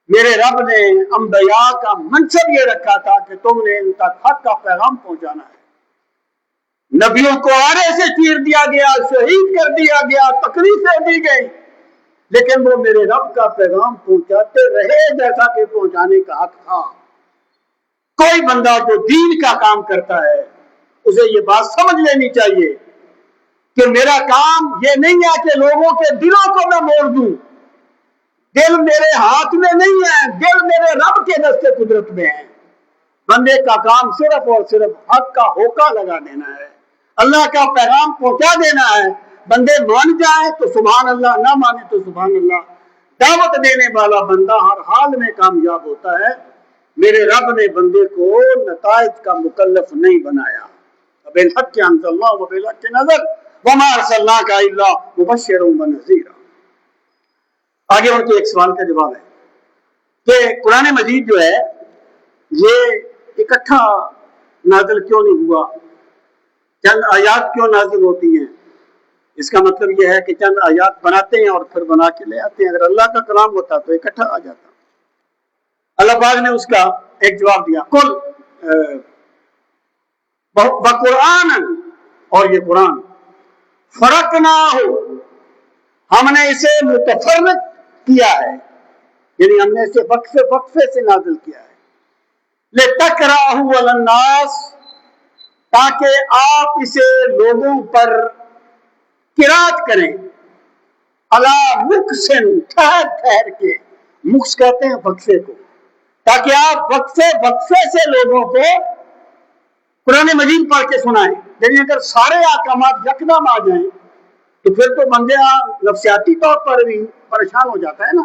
میرے رب نے انبیاء کا منصب یہ رکھا تھا کہ تم نے ان تک حق کا پیغام پہنچانا ہے۔ نبیوں کو آرے سے چیر دیا گیا، شہید کر دیا گیا، تکلیفیں دی گئی، لیکن وہ میرے رب کا پیغام پہنچاتے رہے جیسا کہ پہنچانے کا حق تھا۔ کوئی بندہ جو دین کا کام کرتا ہے اسے یہ بات سمجھ لینی چاہیے کہ میرا کام یہ نہیں ہے کہ لوگوں کے دلوں کو میں موڑ دوں، دل میرے ہاتھ میں نہیں ہے، دل میرے رب کے دست قدرت میں ہے۔ بندے کا کام صرف اور صرف حق کا ہوکا لگا دینا ہے، اللہ کا پیغام پہنچا دینا ہے. بندے مان جائیں تو سبحان اللہ، نہ مانے تو سبحان اللہ. دعوت دینے والا بندہ ہر حال میں کامیاب ہوتا ہے. میرے رب نے بندے کو نتائج کا مکلف نہیں بنایا. بالحق انزلنا وبالحق نزل وما ارسلناک الا مبشرا ونذیرا. آگے ان کے ایک سوال کا جواب ہے کہ قرآن مجید جو ہے یہ اکٹھا نازل کیوں نہیں ہوا، چند آیات کیوں نازل ہوتی ہیں؟ اس کا مطلب یہ ہے کہ چند آیات بناتے ہیں اور پھر بنا کے لے آتے ہیں. اگر اللہ کا کلام ہوتا تو اکٹھا آ جاتا. اللہ پاک نے اس کا ایک جواب دیا، قل بقرآن، اور یہ قرآن فرقناہ، ہم نے اسے متفرق کیا ہے، یعنی ہم نے اسے وقفے سے نازل کیا ہے. لتقرأہ علی الناس، تاکہ آپ اسے لوگوں پر قرات کریں، علی مکثن، ٹھہر کے، مکث کہتے ہیں وقفے کو، تاکہ آپ وقفے سے لوگوں کو قرآن مجید پڑھ کے سنائیں. یعنی اگر سارے احکامات یکدم آ جائیں تو پھر تو بندے نفسیاتی طور پر بھی پریشان ہو جاتا ہے نا.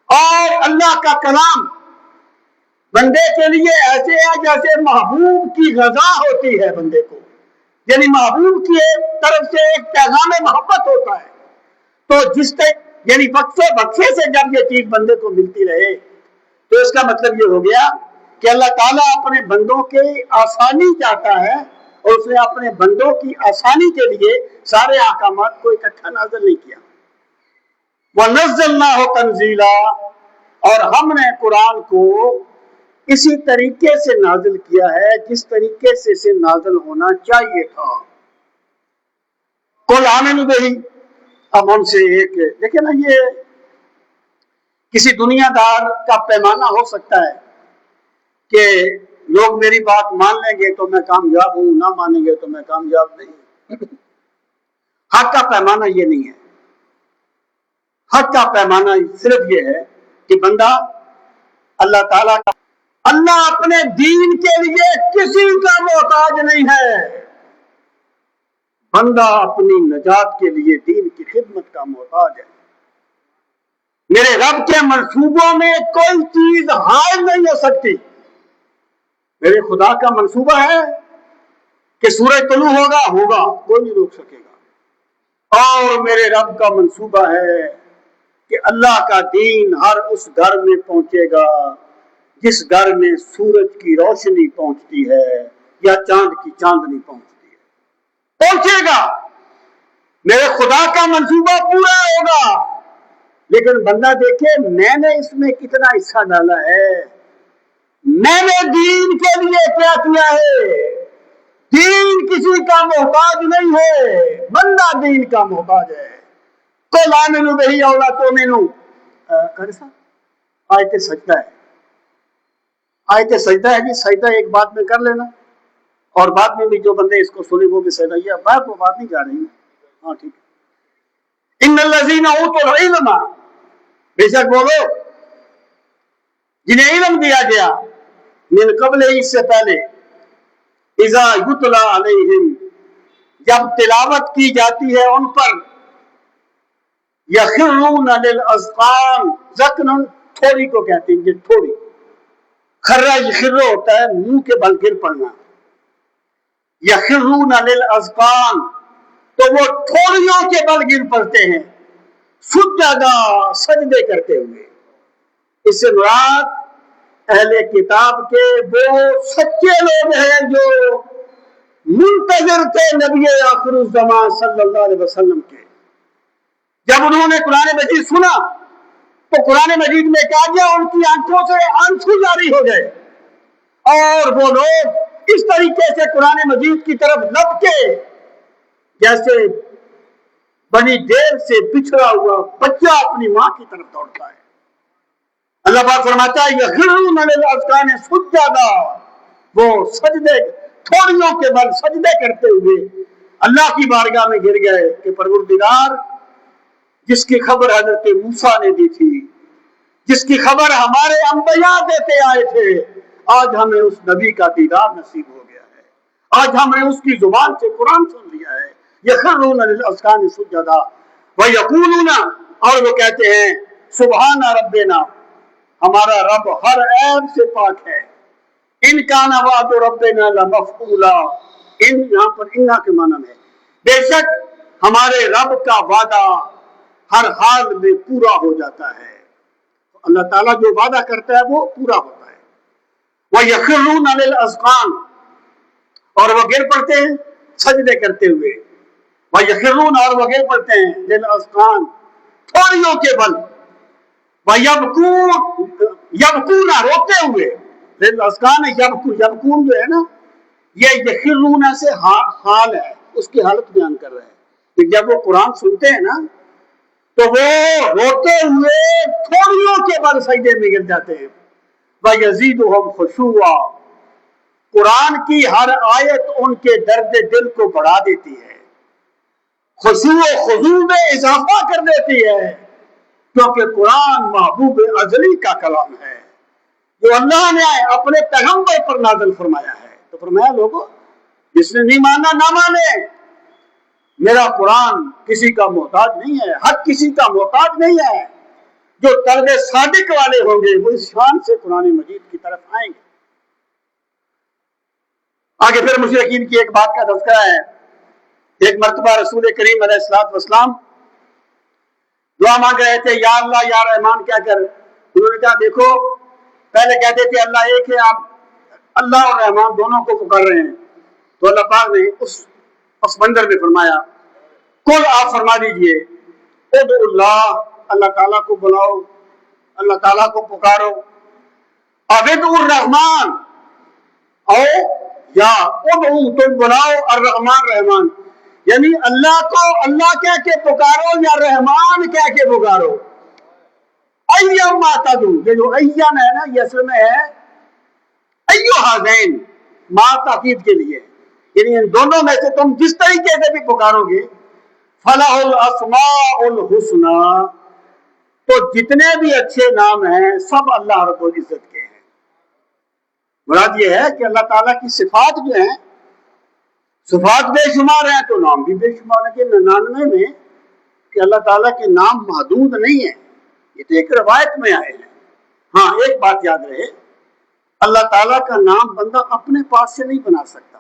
اور اللہ کا کلام بندے کے لیے ایسے ہے جیسے محبوب کی غذا ہوتی ہے بندے کو، یعنی محبوب کی طرف سے ایک پیغام محبت ہوتا ہے. تو یعنی وقفے سے جب یہ چیز بندے کو ملتی رہے تو اس کا مطلب یہ ہو گیا کہ اللہ تعالیٰ اپنے بندوں کی آسانی چاہتا ہے، اور اس نے اپنے بندوں کی آسانی کے لیے سارے احکامات کو اکٹھا نازل نہیں کیا. وَنَزَّلْنَاهُ تَنزِيلًا، اور ہم نے قرآن کو اسی طریقے سے نازل کیا ہے جس طریقے سے اسے نازل ہونا چاہیے تھا. قُلْ آمِنُوا بِهِ، اب ان سے ایک دیکھیں نا، یہ کسی دنیا دار کا پیمانہ ہو سکتا ہے کہ لوگ میری بات مان لیں گے تو میں کامیاب ہوں، نہ مانیں گے تو میں کامیاب نہیں. حق کا پیمانہ یہ نہیں ہے. حق کا پیمانہ صرف یہ ہے کہ بندہ اللہ تعالیٰ کا، اللہ اپنے دین کے لیے کسی کا محتاج نہیں ہے. بندہ اپنی نجات کے لیے دین کی خدمت کا محتاج ہے. میرے رب کے منصوبوں میں کوئی چیز حائل نہیں ہو سکتی. میرے خدا کا منصوبہ ہے کہ سورج طلوع ہوگا، کوئی نہیں روک سکے گا. اور میرے رب کا منصوبہ ہے کہ اللہ کا دین ہر اس گھر میں پہنچے گا جس گھر میں سورج کی روشنی پہنچتی ہے یا چاند کی چاندنی پہنچتی ہے. پہنچے گا، میرے خدا کا منصوبہ پورا ہوگا. لیکن بندہ دیکھے میں نے اس میں کتنا حصہ ڈالا ہے، میں نے دین کے لیے کیا کیا ہے. دین کسی کا محتاج نہیں ہے، بندہ دین کا محتاج ہے. قُلْ آمِنُوا بِهِ أَوْ لَا تُؤْمِنُوا. قاری صاحب آیت سجدہ ہے، آیت سجدہ ہے جی. سجدہ ایک بات میں کر لینا، اور بعد میں بھی جو بندے اس کو سنے وہ بھی سجدہ. یہ بات وہ بات نہیں جا رہی. ہاں ٹھیک ہے. ان الذین اوتوا العلم، بے شک وہ لوگ جنہیں علم دیا گیا، من قبل، اس سے پہلے، اذا یتلی علیہم، جب تلاوت کی جاتی ہے ان پر، یخرون للاذقان، ذکن تھوڑی کو کہتے ہیں، یہ تھوڑی. خرہ یخر ہوتا ہے منہ کے بل گر پڑنا. یخرون للاذقان، تو وہ تھوڑیوں کے بل گر پڑتے ہیں، سجدہ، سجدے کرتے ہوئے. اس سے مراد اہل کتاب کے وہ سچے لوگ ہیں جو منتظر تھے نبی آخر الزمان صلی اللہ علیہ وسلم کے. جب انہوں نے قرآن مجید سنا تو قرآن مجید میں کہا گیا ان کی آنکھوں سے آنسو جاری ہو گئے، اور وہ لوگ اس طریقے سے قرآن مجید کی طرف لپکے جیسے بڑی دیر سے بچھڑا ہوا بچہ اپنی ماں کی طرف دوڑتا ہے. اللہ پاک فرماتا ہے یخرون للاذقان سجدا، وہ سجدے، تھوڑیوں کے بل سجدے کرتے ہوئے اللہ کی بارگاہ میں گر گئے کہ پروردگار، جس کی خبر حضرت موسیٰ نے دی تھی، جس کی خبر ہمارے انبیاء دیتے آئے تھے، آج ہمیں اس نبی کا دیدار نصیب ہو گیا ہے. آج ہم نے اس کی زبان سے قرآن سن لیا ہے. یخرون للاذقان سجدا ویقولون، اور وہ کہتے ہیں سبحان ربنا، ہمارا رب ہر عیب سے پاک ہے. ان کان وعد ربنا لمفعولا، ان یہاں پر انا کے معنی میں بے شک ہمارے رب کا وعدہ ہر حال میں پورا ہو جاتا ہے. اللہ تعالیٰ جو وعدہ کرتا ہے وہ پورا ہوتا ہے. وَيَخِرُّونَ لِلْأَذْقَانِ، اور وہ گر پڑتے ہیں سجدے کرتے ہوئے. وَيَخِرُّونَ، اور وہ گر پڑتے ہیں لِلْأَذْقَانِ، تھوڑیوں کے بل. وَيَبْكُونَ، روتے ہوئے. لِلْأَذْقَانِ یبکون جو ہے نا، یہ یخرون سے حال ہے، اس کی حالت بیان کر رہے ہیں کہ جب وہ قرآن سنتے ہیں نا تو وہ روتے ہوئے تھوڑیوں کے بل سجدے میں گر جاتے ہیں. وَيَزِيدُهُمْ خُشُوعًا، قرآن کی ہر آیت ان کے درد دل کو بڑھا دیتی ہے، خشوع و خضوع میں اضافہ کر دیتی ہے، کیونکہ قرآن محبوب ازلی کا کلام ہے جو اللہ نے اپنے پیغمبر پر نازل فرمایا ہے. تو فرمایا لوگوں جس نے نہیں مانا نہ مانے، میرا قرآن کسی کا محتاج نہیں ہے، حق کسی کا محتاج نہیں ہے. جو قلب صادق والے ہوں گے وہ اس شان سے قرآن مجید کی طرف آئیں گے. آگے پھر مشرکین کی ایک بات کا تذکرہ ہے. ایک مرتبہ رسول کریم علیہ الصلوۃ والسلام دعا مانگ رہے تھے، یا اللہ یا رحمان کیا کر. انہوں نے کہا دیکھو پہلے کہتے تھے اللہ ایک ہے، آپ اللہ اور رحمان دونوں کو پکار رہے ہیں. تو اللہ پاک نے اس منظر میں فرمایا کل آپ فرما دیجئے ادعوا اللہ، اللہ تعالیٰ کو بلاؤ، اللہ تعالیٰ کو پکارو. ادعوا الرحمان، او یا ادعوا تم بلاؤ الرحمان رحمان، یعنی اللہ کو اللہ کہہ کے پکارو یا رحمان کہہ کے پکارو. ایما تدعو، یہ جو ایام ہے نا یہ اصل میں ہے ایو ہذین، ما تاکید کے لیے، یعنی ان دونوں میں سے تم جس طریقے سے بھی پکارو گے فلاح الاسماء الحسنی، تو جتنے بھی اچھے نام ہیں سب اللہ رب العزت کے ہیں. مراد یہ ہے کہ اللہ تعالیٰ کی صفات جو ہیں، صفات بے شمار ہیں تو نام بھی بے شمار ہیں. کہ 99 میں کہ اللہ تعالیٰ کے نام محدود نہیں ہیں، یہ تو ایک روایت میں آئے ہیں. ہاں ایک بات یاد رہے، اللہ تعالیٰ کا نام بندہ اپنے پاس سے نہیں بنا سکتا.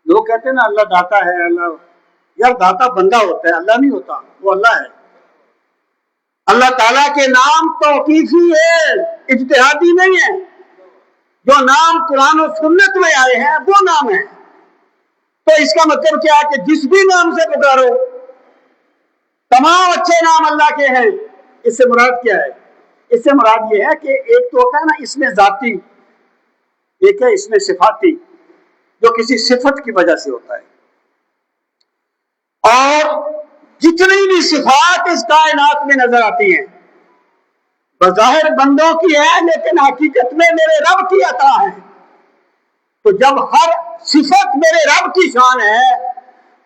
لوگ کہتے ہیں نا اللہ داتا ہے، اللہ، یار داتا بندہ ہوتا ہے، اللہ نہیں ہوتا، وہ اللہ ہے. اللہ تعالیٰ کے نام توقیفی ہے، اجتہادی نہیں ہے. جو نام قرآن و سنت میں آئے ہیں وہ نام ہے. تو اس کا مطلب کیا ہے کہ جس بھی نام سے پکارو، تمام اچھے نام اللہ کے ہیں. اس سے مراد کیا ہے؟ اس سے مراد یہ ہے کہ ایک تو ہوتا ہے نا اس میں ذاتی، ایک ہے اس میں صفاتی، جو کسی صفت کی وجہ سے ہوتا ہے. اور جتنی بھی صفات اس کائنات میں نظر آتی ہیں بظاہر بندوں کی ہے لیکن حقیقت میں میرے رب کی عطا ہے. تو جب ہر صفت میرے رب کی شان ہے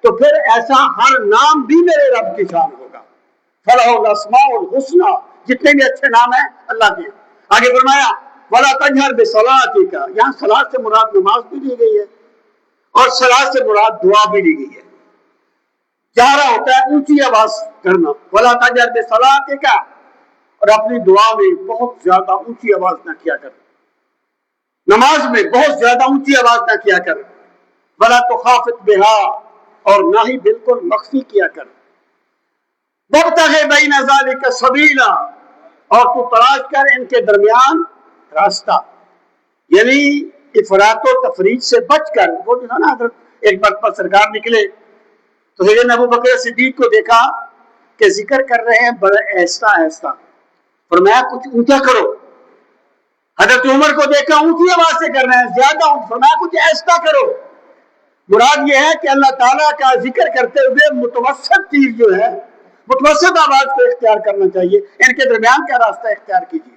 تو پھر ایسا ہر نام بھی میرے رب کی شان ہوگا. فلاح الاسماء الحسنی، جتنے بھی اچھے نام ہیں اللہ کے. آگے فرمایا ولا تجہر بصلاتک، یہاں صلاۃ سے مراد نماز بھی لی گئی ہے اور صلاۃ سے مراد دعا بھی لی گئی ہے. جہرا ہوتا ہے اونچی آواز کرنا، ولا تجہر بصلاتک، اور اپنی دعا میں بہت زیادہ اونچی آواز نہ کیا کر، نماز میں بہت زیادہ اونچی آواز نہ کیا کر. ولا تخافت بہا، اور نہ ہی بالکل مخفی کیا کر. وابتغ بین ذلک سبیلا، اور تو تلاش کر ان کے درمیان راستہ، یعنی افراط و تفریط سے بچ کر. وہ جو ہے نا حضرت ایک وقت پر سرکار نکلے تو حضرت ابوبکر صدیق کو دیکھا کہ ذکر کر رہے ہیں بڑے آہستہ آہستہ، فرمایا کچھ اونچا کرو. حضرت عمر کو دیکھا اونچی آواز سے کر رہے ہیں، زیادہ اونچا، فرمایا کچھ آہستہ کرو. مراد یہ ہے کہ اللہ تعالیٰ کا ذکر کرتے ہوئے متوسط چیز جو ہے، متوسط آواز کو اختیار کرنا چاہیے، ان کے درمیان کا راستہ اختیار کیجیے.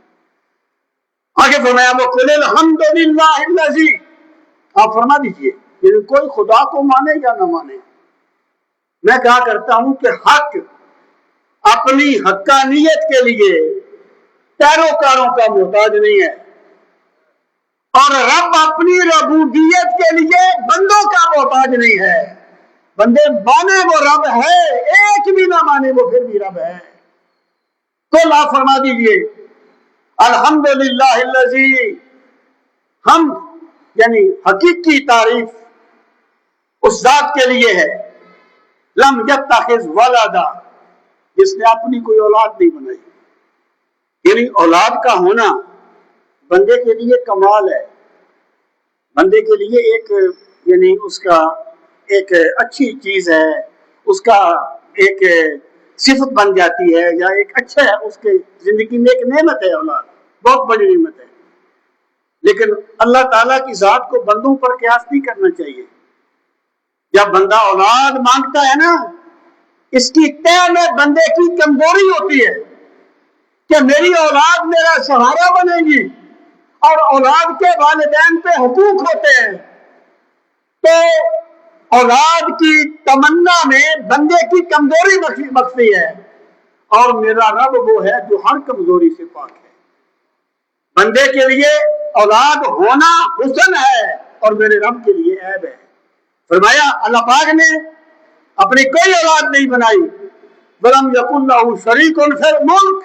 آگے فرمایا وَقُلِ الْحَمْدُ لِلَّهِ الَّذِي، آپ فرما دیجئے یعنی کوئی خدا کو مانے یا نہ مانے، میں کہا کرتا ہوں کہ حق اپنی حقانیت کے لیے پیروکاروں کا محتاج نہیں ہے. اور رب اپنی ربوبیت کے لیے بندوں کا محتاج نہیں ہے. بندے مانے وہ رب ہے، ایک بھی نہ مانے وہ پھر بھی رب ہے. تو آپ فرما دیجئے الحمدللہ الذی، ہم یعنی حقیقی تعریف اس ذات کے لیے ہے، لم یتخذ ولدا، جس نے اپنی کوئی اولاد نہیں بنائی. یعنی اولاد کا ہونا بندے کے لیے کمال ہے، بندے کے لیے ایک یعنی اس کا ایک اچھی چیز ہے، اس کا ایک صفت بن جاتی ہے، یا ایک اچھا ہے اس کے زندگی میں ایک نعمت ہے. اولاد بہت بڑی نعمت ہے. لیکن اللہ تعالیٰ کی ذات کو بندوں پر قیاس نہیں کرنا چاہیے. جب بندہ اولاد مانگتا ہے نا، اس کی طے میں بندے کی کمزوری ہوتی ہے کہ میری اولاد میرا سہارا بنے گی، اور اولاد کے والدین پہ حقوق ہوتے ہیں. تو اولاد کی تمنا میں بندے کی کمزوری بخشی ہے، اور میرا رب وہ ہے جو ہر کمزوری سے پاک ہے. بندے کے لیے اولاد ہونا حسن ہے، اور میرے رب کے لیے عیب ہے. فرمایا اللہ پاک نے اپنی کوئی اولاد نہیں بنائی. ولم یکن لہ شریک فی الملک،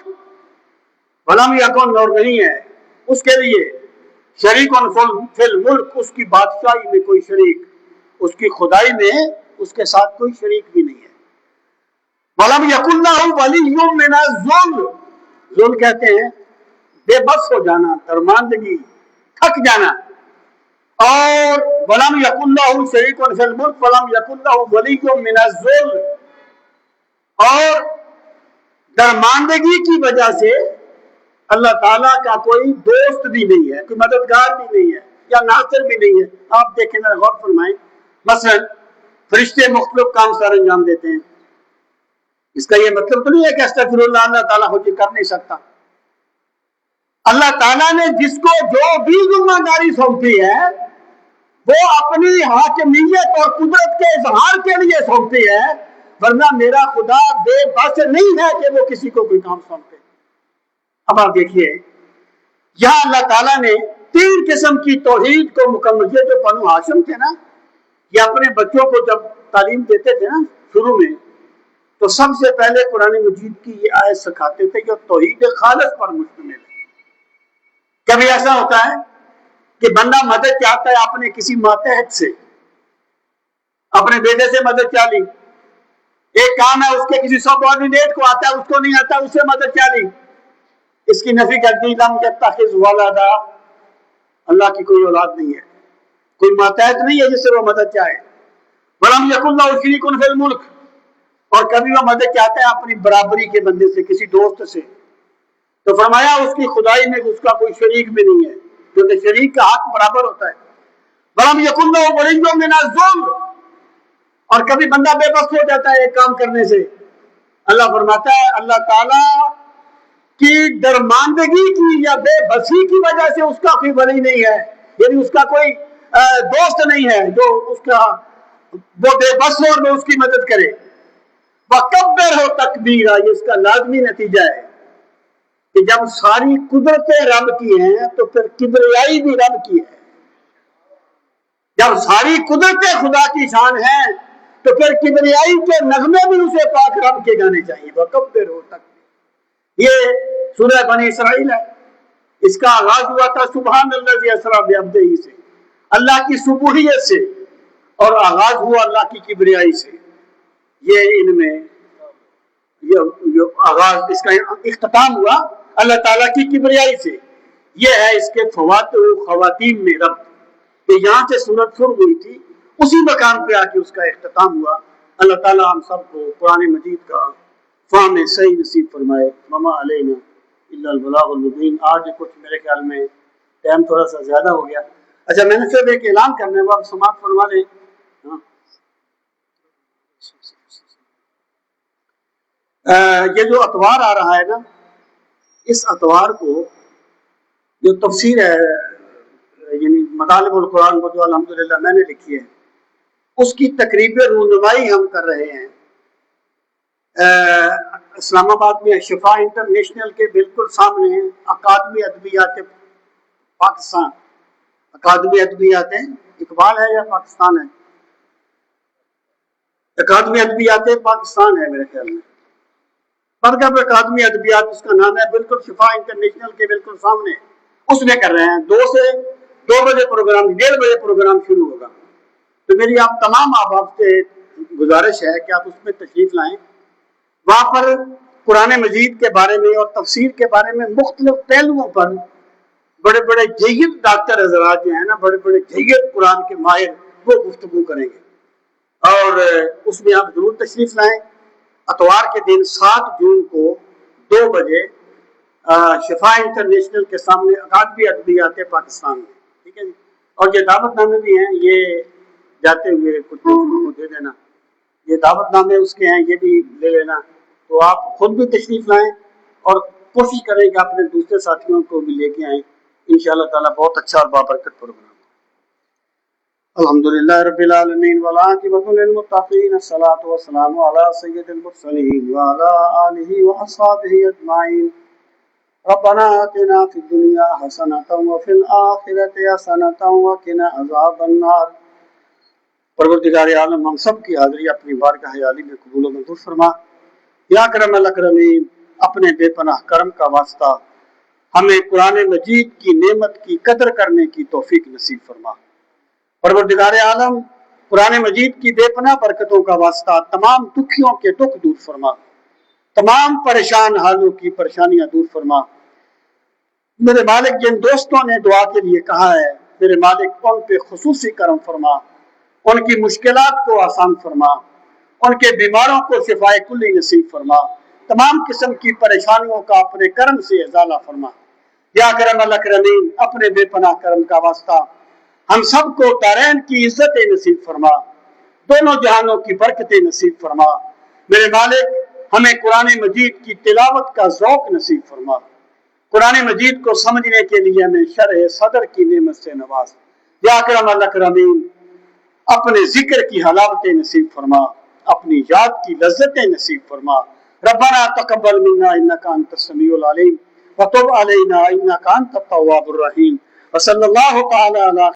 ولم یکن، اور نہیں ہے اس کے لیے شریک فی الملک، اس کی بادشاہی میں کوئی شریک، اس کی خدائی میں اس کے ساتھ کوئی شریک بھی نہیں ہے. ولم یکن لہ ولی من الذل، ذل کہتے ہیں بے بس ہو جانا، درماندگی، تھک جانا. اور ولم یکن لہ شریک فی الملک ولم یکن لہ ولی من الذل، اور درماندگی کی وجہ سے اللہ تعالیٰ کا کوئی دوست بھی نہیں ہے، کوئی مددگار بھی نہیں ہے، یا ناصر بھی نہیں ہے. آپ دیکھیں ذرا غور فرمائیں، مثلا فرشتے مختلف کام سر انجام دیتے ہیں. اس کا یہ مطلب تو نہیں ہے کہ استغفر اللہ تعالیٰ خود کر نہیں سکتا. اللہ تعالیٰ نے جس کو جو بھی ذمہ داری سونپی ہے وہ اپنی حاکمیت اور قدرت کے اظہار کے لیے سونپی ہے، ورنہ میرا خدا بے بس نہیں ہے کہ وہ کسی کو کوئی کام سونپے. اب آپ دیکھیے یہاں اللہ تعالیٰ نے 3 قسم کی توحید کو مکمل کیا. جو بنو ہاشم تھے نا، یہ اپنے بچوں کو جب تعلیم دیتے تھے نا شروع میں، تو سب سے پہلے قرآن مجید کی یہ آیت سکھاتے تھے جو توحید خالص پر مشتمل ہے. کبھی ایسا ہوتا ہے کہ بندہ مدد چاہتا ہے اپنے کسی ماتحت سے، اپنے بیٹے سے مدد چالی، ایک کام ہے اس کے کسی سب آرڈینیٹ کو آتا ہے، اس کو نہیں آتا، اس سے مدد چالی. اس کی نفی کر دی، لم یتخذ ولدا، اللہ کی کوئی اولاد نہیں ہے، کوئی ماتحت نہیں ہے جس سے وہ مدد چاہے. ولم یکن لہ شریک فی الملک، اور کبھی وہ مدد چاہتا ہے اپنی برابری کے بندے سے، کسی دوست سے، تو فرمایا اس کی خدائی میں اس کا کوئی شریک بھی نہیں ہے، کیونکہ شریک کا حق برابر ہوتا ہے. ولم یکن لہ ولی من الذل، اور کبھی بندہ بے بس ہو جاتا ہے ایک کام کرنے سے. اللہ فرماتا ہے اللہ تعالیٰ کی درماندگی کی یا بے بسی کی وجہ سے اس کا کوئی ولی نہیں ہے، یعنی اس کا کوئی دوست نہیں ہے جو اس کا وہ بے بس ہو اور وہ اس کی مدد کرے. وَكَبِّرْهُ تَكْبِيرًا، یہ اس کا لازمی نتیجہ ہے کہ جب ساری قدرتیں رب کی ہیں تو پھر کبریائی بھی رب کی ہے. جب ساری قدرتیں خدا کی شان ہیں تو پھر کبریائی کے نغمے بھی اسے پاک رب کے گانے چاہیے. وَكَبِّرْهُ تَكْبِيرًا، یہ سورہ بنی اسرائیل ہے. اس کا آغاز ہوا تھا سبحان الذی اسری بعبدہ سے، اللہ کی سبوحیت سے، اور آغاز ہوا اللہ کی کبریائی سے. یہ ان میں یہ آغاز، اس کا اختتام ہوا اللہ تعالیٰ کی کبریائی سے. یہ ہے اس کے فوات و خواتین میں رب کہ یہاں سے سورت شروع ہوئی تھی، اسی مقام پہ آ کے اس کا اختتام ہوا. اللہ تعالیٰ ہم سب کو قرآن مجید کا فہم صحیح نصیب فرمائے. وما علینا الا البلاغ المبین. آج کچھ میرے خیال میں ٹائم تھوڑا سا زیادہ ہو گیا. اچھا، میں نے صرف ایک اعلان کرنا ہے، وہ آپ سماعت فرما لیں. یہ جو اتوار آ رہا ہے نا، اس اتوار کو جو تفسیر ہے یعنی مطالب القرآن کو جو الحمدللہ میں نے لکھی ہے، اس کی تقریب رونمائی ہم کر رہے ہیں اسلام آباد میں شفا انٹرنیشنل کے بالکل سامنے اکادمی ادبیات پاکستان. اکادمی ادبیات اقبال ہے یا پاکستان ہے؟ اکادمی ادبیات پاکستان ہے میرے خیال میں. برکب اکادمی ادبیات اس کا نام ہے، بالکل شفا انٹرنیشنل کے بالکل سامنے اس میں کر رہے ہیں. 2 بجے پروگرام، 1:30 بجے پروگرام شروع ہوگا. تو میری آپ تمام احباب سے گزارش ہے کہ آپ اس میں تشریف لائیں. وہاں پر قرآن مجید کے بارے میں اور تفسیر کے بارے میں مختلف پہلوؤں پر بڑے بڑے جید ڈاکٹر حضرات جو ہیں نا، بڑے بڑے جید قرآن کے ماہر، وہ گفتگو کریں گے. اور اس میں آپ ضرور تشریف لائیں. اتوار کے دن 7 جون کو 2 بجے شفا انٹرنیشنل کے سامنے اکادمی ادبیات پاکستان میں. ٹھیک ہے جی. اور یہ دعوت نامے بھی ہیں، یہ جاتے ہوئے کچھ کو دے دینا. یہ دعوت نامے اس کے ہیں، یہ بھی لے لینا. تو آپ خود بھی تشریف لائیں اور کوشش کریں کہ اپنے دوسرے ساتھیوں کو بھی لے کے آئیں. انشاءاللہ تعالیٰ بہت اچھا اور بابرکت پروگرام. الحمدللہ رب العالمین والعاقبۃ للمتقین، الصلاۃ والسلام علی سید المرسلین وعلی آلہ واصحابہ اجمعین. ربنا آتنا فی الدنیا حسنۃ وفی الآخرۃ حسنۃ وقنا عذاب النار. پروردگار عالم ہم سب کی حاضری اپنی بارگاہ عالی میں قبول و منظور فرما. یا اکرم الاکرمین، اپنے بے پناہ کرم کا واسطہ ہمیں قرآن مجید کی نعمت کی قدر کرنے کی توفیق نصیب فرما. پروردگار عالم قرآن مجید کی بے پناہ برکتوں کا واسطہ تمام دکھیوں کے دکھ دور فرما، تمام پریشان حالوں کی پریشانیاں دور فرما. میرے مالک جن دوستوں نے دعا کے لیے کہا ہے، میرے مالک ان پہ خصوصی کرم فرما، ان کی مشکلات کو آسان فرما، ان کے بیماروں کو شفائے کلی نصیب فرما، تمام قسم کی پریشانیوں کا اپنے کرم سے ازالہ فرما. یا کرم الاکرمین، اپنے بے پناہ کرم کا واسطہ ہم سب کو دارین کی عزت نصیب فرما، دونوں جہانوں کی برکتیں نصیب فرما. میرے مالک ہمیں قرآن مجید کی تلاوت کا ذوق نصیب فرما. قرآن مجید کو سمجھنے کے لیے ہمیں شرح صدر کی نعمت سے نواز. یا اکرم الاکرمین، اپنے ذکر کی حلاوتیں نصیب فرما، اپنی یاد کی لذتیں نصیب فرما. ربنا تقبل منا انک انت السمیع العلیم وتب علینا انک انت التواب الرحیم. وصلی اللہ تعالی علی